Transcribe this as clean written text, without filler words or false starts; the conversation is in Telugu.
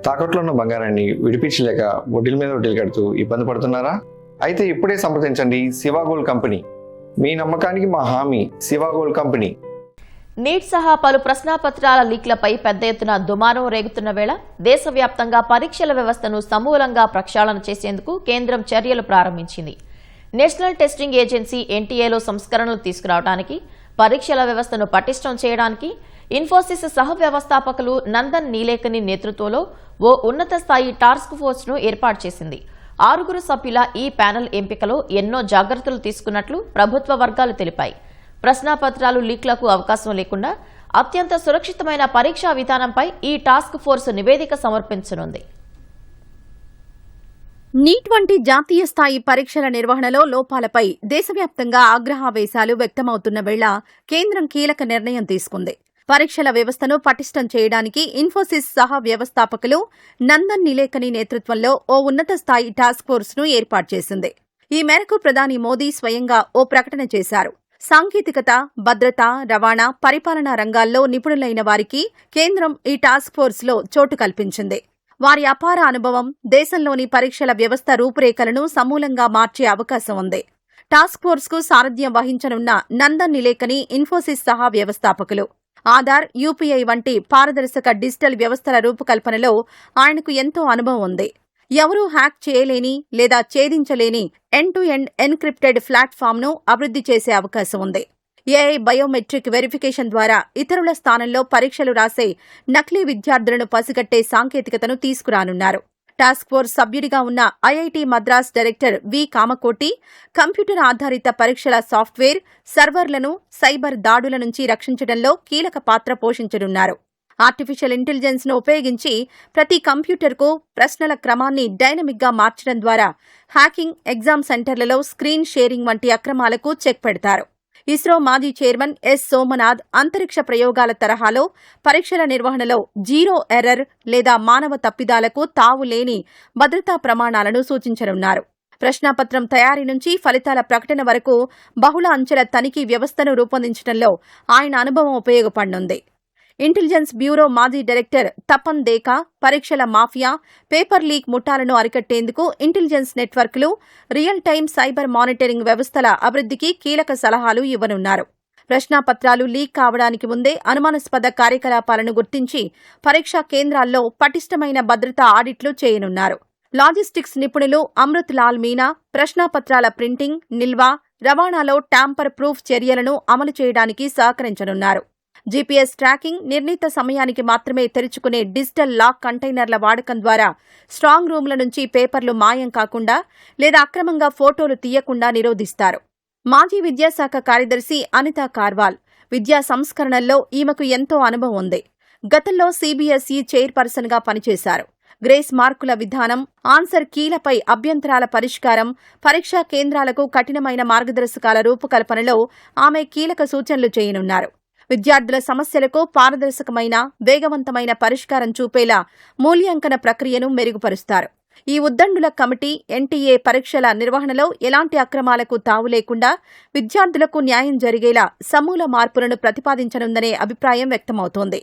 తాకట్లో ఉన్న బంగారాన్ని విడిపించలేక వడ్డీల మీద వడ్డీలు కడుతూ ఇబ్బంది పడుతున్నారా? అయితే ఇప్పుడే సంప్రదించండి శివ గోల్డ్ కంపెనీ. మీ నమ్మకానికి మా హామీ శివ గోల్డ్ కంపెనీ. నీట్ సహా పలు ప్రశ్నాపత్రాల లీక్లపై పెద్ద ఎత్తున దుమారం రేగుతున్న వేళ దేశవ్యాప్తంగా పరీక్షల వ్యవస్థను సమూలంగా ప్రక్షాళన చేసేందుకు కేంద్రం చర్యలు ప్రారంభించింది. నేషనల్ టెస్టింగ్ ఏజెన్సీ ఎన్టీఏలో సంస్కరణలు తీసుకురావడానికి, పరీక్షల వ్యవస్థను పటిష్టం చేయడానికి ఇన్ఫోసిస్ సహ వ్యవస్థాపకులు నందన్ నీలేకని నేతృత్వంలో ఓ ఉన్నత స్థాయి టాస్క్ ఫోర్స్ ను ఏర్పాటు చేసింది. 6 సభ్యుల ఈ ప్యానెల్ ఎంపికలో ఎన్నో జాగ్రత్తలు తీసుకున్నట్లు ప్రభుత్వ వర్గాలు తెలిపాయి. ప్రశ్నాపత్రాలు లీక్లకు అవకాశం లేకుండా అత్యంత సురక్షితమైన పరీక్షా విధానంపై ఈ టాస్క్ ఫోర్స్ నివేదిక సమర్పించనుంది. నీట్ వంటి జాతీయ స్థాయి పరీక్షల నిర్వహణలో లోపాలపై దేశవ్యాప్తంగా ఆగ్రహావేశాలు వ్యక్తమవుతున్న వేళ కేంద్రం కీలక నిర్ణయం తీసుకుంది. పరీక్షల వ్యవస్థను పటిష్టం చేయడానికి ఇన్ఫోసిస్ సహా వ్యవస్థాపకులు నందన్ నీలేకని నేతృత్వంలో ఓ ఉన్నత స్థాయి టాస్క్ ఫోర్స్ ను ఏర్పాటు చేసింది. ఈ మేరకు ప్రధాని మోదీ స్వయంగా ఓ ప్రకటన చేశారు. సాంకేతికత, భద్రత, రవాణా, పరిపాలనా రంగాల్లో నిపుణులైన వారికి కేంద్రం ఈ టాస్క్ ఫోర్స్ లో చోటు కల్పించింది. వారి అపార అనుభవం దేశంలోని పరీక్షల వ్యవస్థ రూపురేఖలను సమూలంగా మార్చే అవకాశం ఉంది. టాస్క్ ఫోర్స్ కు సారథ్యం వహించనున్న నందన్ నీలేకని ఇన్ఫోసిస్ సహా వ్యవస్థాపకులు. ఆధార్, యూపీఐ వంటి పారదర్శక డిజిటల్ వ్యవస్థల రూపకల్పనలో ఆయనకు ఎంతో అనుభవం ఉంది. ఎవరూ హ్యాక్ చేయలేని లేదా ఛేదించలేని ఎండ్ టు ఎండ్ ఎన్క్రిప్టెడ్ ప్లాట్ఫామ్ను అభివృద్ధి చేసే అవకాశం ఉంది. ఏఐ బయోమెట్రిక్ వెరిఫికేషన్ ద్వారా ఇతరుల స్థానంలో పరీక్షలు రాసే నకిలీ విద్యార్థులను పసిగట్టే సాంకేతికతను తీసుకురానున్నారు. టాస్క్ ఫోర్స్ సభ్యుడిగా ఉన్న ఐఐటి మద్రాస్ డైరెక్టర్ వి కామకోటి కంప్యూటర్ ఆధారిత పరీక్షల సాఫ్ట్వేర్, సర్వర్లను సైబర్ దాడుల నుంచి రక్షించడంలో కీలక పాత్ర పోషించనున్నారు. ఆర్టిఫిషియల్ ఇంటెలిజెన్స్ ను ఉపయోగించి ప్రతి కంప్యూటర్కు ప్రశ్నల క్రమాన్ని డైనమిక్ గా మార్చడం ద్వారా హ్యాకింగ్, ఎగ్జామ్ సెంటర్లలో స్క్రీన్ షేరింగ్ వంటి అక్రమాలకు చెక్ పెడతారు. ఇస్రో మాజీ చైర్మన్ ఎస్ సోమనాథ్ అంతరిక్ష ప్రయోగాల తరహాలో పరీక్షల నిర్వహణలో జీరో ఎర్రర్ లేదా మానవ తప్పిదాలకు తావు లేని భద్రతా ప్రమాణాలను సూచించనున్నారు. ప్రశ్నాపత్రం తయారీ నుంచి ఫలితాల ప్రకటన వరకు బహుళ అంచెల తనిఖీ వ్యవస్థను రూపొందించడంలో ఆయన అనుభవం ఉపయోగపడనుంది. ఇంటెలిజెన్స్ బ్యూరో మాజీ డైరెక్టర్ తపన్ దేకా పరీక్షల మాఫియా, పేపర్ లీక్ ముఠాలను అరికట్టేందుకు ఇంటెలిజెన్స్ నెట్వర్క్లు, రియల్ టైమ్ సైబర్ మానిటరింగ్ వ్యవస్థల అభివృద్ధికి కీలక సలహాలు ఇవ్వనున్నారు. ప్రశ్నాపత్రాలు లీక్ కావడానికి ముందే అనుమానాస్పద కార్యకలాపాలను గుర్తించి పరీక్షా కేంద్రాల్లో పటిష్టమైన భద్రతా ఆడిట్లు చేయనున్నారు. లాజిస్టిక్స్ నిపుణులు అమృత్ లాల్ మీనా ప్రశ్నాపత్రాల ప్రింటింగ్, నిల్వ, రవాణాలో ట్యాంపర్ ప్రూఫ్ చర్యలను అమలు చేయడానికి సహకరించనున్నారు. జీపీఎస్ ట్రాకింగ్, నిర్ణీత సమయానికి మాత్రమే తెరుచుకునే డిజిటల్ లాక్ కంటైనర్ల వాడకం ద్వారా స్ట్రాంగ్ రూమ్ల నుంచి పేపర్లు మాయం కాకుండా లేదా అక్రమంగా ఫోటోలు తీయకుండా నిరోధిస్తారు. మాజీ విద్యాశాఖ కార్యదర్శి అనితా కార్వాల్ విద్యా సంస్కరణల్లో ఈమెకు ఎంతో అనుభవం ఉంది. గతంలో సీబీఎస్ఈ చైర్పర్సన్ గా పనిచేశారు. గ్రేస్ మార్కుల విధానం, ఆన్సర్ కీలపై అభ్యంతరాల పరిష్కారం, పరీక్షా కేంద్రాలకు కఠినమైన మార్గదర్శకాల రూపకల్పనలో ఆమె కీలక సూచనలు చేయనున్నారు. విద్యార్థుల సమస్యలకు పారదర్శకమైన, వేగవంతమైన పరిష్కారం చూపేలా మూల్యాంకన ప్రక్రియను మెరుగుపరుస్తారు. ఈ ఉద్దండుల కమిటీ ఎన్టీఏ పరీక్షల నిర్వహణలో ఎలాంటి అక్రమాలకు తావు లేకుండా విద్యార్థులకు న్యాయం జరిగేలా సమూల మార్పులను ప్రతిపాదించనుందనే అభిప్రాయం వ్యక్తమవుతోంది.